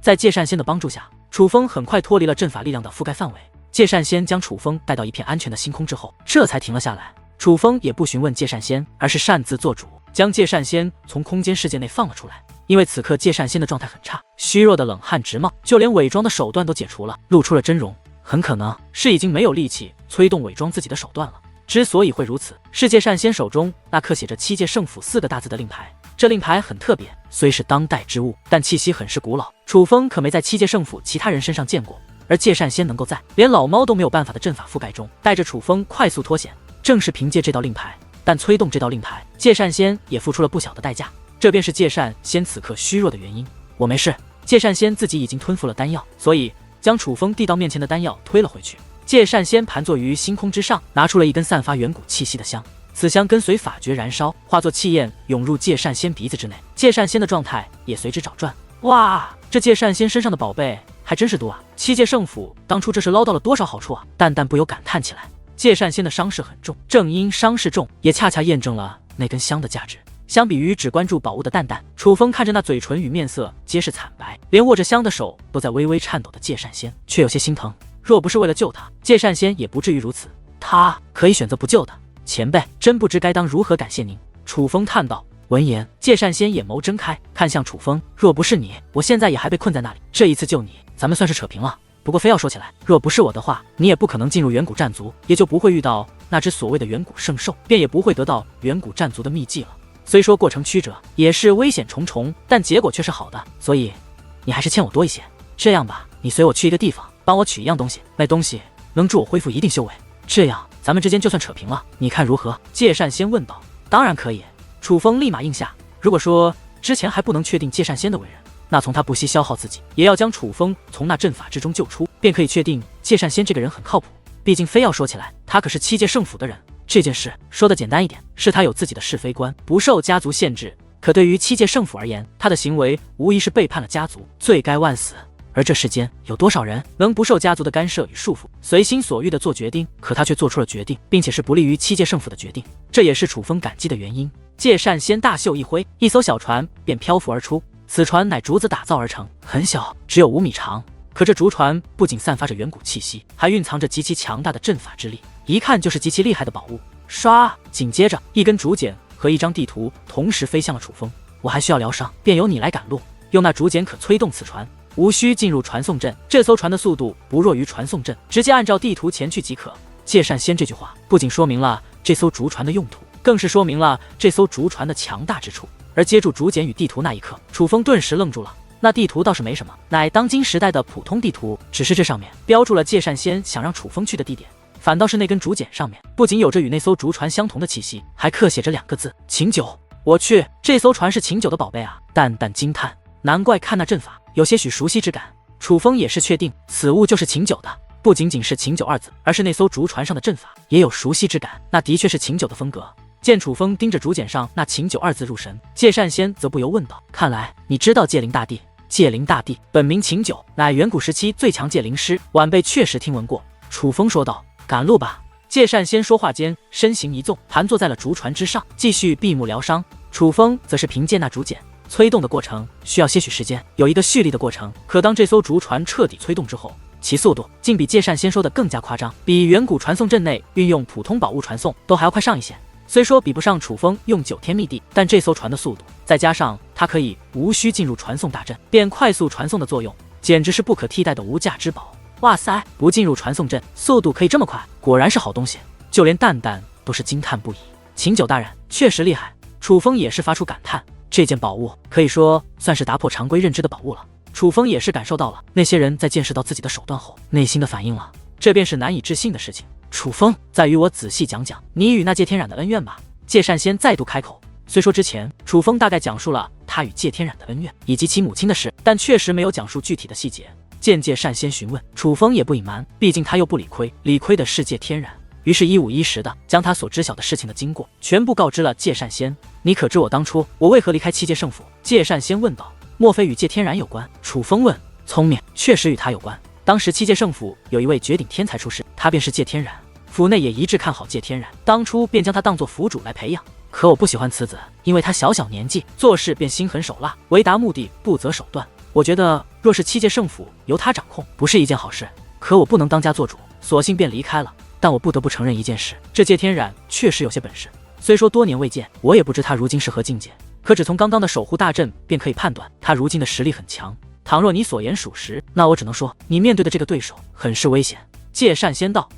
在界善仙的帮助下，楚风很快脱离了阵法力量的覆盖范围。界善仙将楚风带到一片安全的星空之后，这才停了下来。楚风也不询问界善仙，而是擅自做主，将界善仙从空间世界内放了出来。因为此刻界善仙的状态很差，虚弱的冷汗直冒，就连伪装的手段都解除了，露出了真容。很可能是已经没有力气催动伪装自己的手段了。之所以会如此，是界善仙手中那刻写着七界圣府4个大字的令牌。这令牌很特别，虽是当代之物，但气息很是古老。楚风可没在七界圣府其他人身上见过，而界善仙能够在连老猫都没有办法的阵法覆盖中，带着楚风快速脱险，正是凭借这道令牌。但催动这道令牌，界善仙也付出了不小的代价，这便是界善仙此刻虚弱的原因。我没事，界善仙自己已经吞服了丹药，所以将楚风递到面前的丹药推了回去。界善仙盘坐于星空之上，拿出了一根散发远古气息的香，此香跟随法诀燃烧，化作气焰涌入界善仙鼻子之内，界善仙的状态也随之找转。哇，这界善仙身上的宝贝还真是多啊！七界圣府当初这是捞到了多少好处啊！淡淡不由感叹起来。界善仙的伤势很重，正因伤势重，也恰恰验证了那根香的价值。相比于只关注宝物的淡淡，楚风看着那嘴唇与面色皆是惨白，连握着香的手都在微微颤抖的界善仙，却有些心疼。若不是为了救他，界善仙也不至于如此。他可以选择不救的。前辈，真不知该当如何感谢您。楚风叹道。闻言，界善仙眼眸睁开，看向楚风。若不是你，我现在也还被困在那里。这一次救你，咱们算是扯平了。不过非要说起来，若不是我的话，你也不可能进入远古战族，也就不会遇到那只所谓的远古圣兽，便也不会得到远古战族的秘籍了。虽说过程曲折，也是危险重重，但结果却是好的，所以你还是欠我多一些。这样吧，你随我去一个地方，帮我取一样东西，那东西能助我恢复一定修为，这样咱们之间就算扯平了，你看如何？界善仙问道。当然可以。楚风立马应下。如果说之前还不能确定界善仙的为人，那从他不惜消耗自己也要将楚风从那阵法之中救出，便可以确定界善仙这个人很靠谱。毕竟非要说起来，他可是七界圣府的人。这件事说的简单一点，是他有自己的是非观，不受家族限制。可对于七界圣府而言，他的行为无疑是背叛了家族，罪该万死。而这世间有多少人能不受家族的干涉与束缚，随心所欲的做决定？可他却做出了决定，并且是不利于七界圣府的决定，这也是楚风感激的原因。界善仙大袖一挥，一艘小船便漂浮而出。此船乃竹子打造而成，很小，只有5米长。可这竹船不仅散发着远古气息，还蕴藏着极其强大的阵法之力，一看就是极其厉害的宝物。唰！紧接着，一根竹简和一张地图同时飞向了楚风。我还需要疗伤，便由你来赶路。用那竹简可催动此船，无需进入传送阵。这艘船的速度不弱于传送阵，直接按照地图前去即可。界善仙这句话不仅说明了这艘竹船的用途，更是说明了这艘竹船的强大之处。而接住竹简与地图那一刻，楚风顿时愣住了。那地图倒是没什么，乃当今时代的普通地图，只是这上面标注了界善仙想让楚风去的地点，反倒是那根竹简上面不仅有着与那艘竹船相同的气息，还刻写着2个字：秦九。我去，这艘船是秦九的宝贝啊！淡淡惊叹，难怪看那阵法有些许熟悉之感。楚风也是确定此物就是秦九的，不仅仅是秦九2字，而是那艘竹船上的阵法也有熟悉之感，那的确是秦九的风格。见楚风盯着竹简上那秦九2字入神，界善仙则不由问道：看来你知道界灵大帝？界灵大帝本名秦九，乃远古时期最强界灵师，晚辈确实听闻过。楚风说道。赶路吧。界善仙说话间身形一纵，盘坐在了竹船之上，继续闭目疗伤。楚风则是凭借那竹简催动的过程需要些许时间，有一个蓄力的过程。可当这艘竹船彻底催动之后，其速度竟比界善仙说的更加夸张，比远古传送阵内运用普通宝物传送都还要快上一些。虽说比不上楚风用9天密地，但这艘船的速度，再加上它可以无需进入传送大阵便快速传送的作用，简直是不可替代的无价之宝。哇塞，不进入传送阵，速度可以这么快，果然是好东西。就连蛋蛋都是惊叹不已。秦九大人确实厉害。楚风也是发出感叹，这件宝物可以说算是打破常规认知的宝物了。楚风也是感受到了那些人在见识到自己的手段后内心的反应了，这便是难以置信的事情。楚风，再与我仔细讲讲你与那界天染的恩怨吧。界善仙再度开口。虽说之前楚风大概讲述了他与界天染的恩怨以及其母亲的事，但确实没有讲述具体的细节。见界善仙询问，楚风也不隐瞒，毕竟他又不理亏，理亏的是界天染。于是一五一十的将他所知晓的事情的经过全部告知了界善仙。你可知我当初为何离开七界圣府？界善仙问道。莫非与界天染有关？楚风问。聪明，确实与他有关。当时七界圣府有一位绝顶天才出世，他便是界天染，府内也一致看好界天染，当初便将他当作府主来培养。可我不喜欢此子，因为他小小年纪做事便心狠手辣，为达目的不择手段。我觉得若是七界圣府由他掌控，不是一件好事。可我不能当家做主，索性便离开了。但我不得不承认一件事，这界天染确实有些本事。虽说多年未见，我也不知他如今是何境界，可只从刚刚的守护大阵便可以判断，他如今的实力很强。倘若你所言属实，那我只能说，你面对的这个对手很是危险。界善仙道。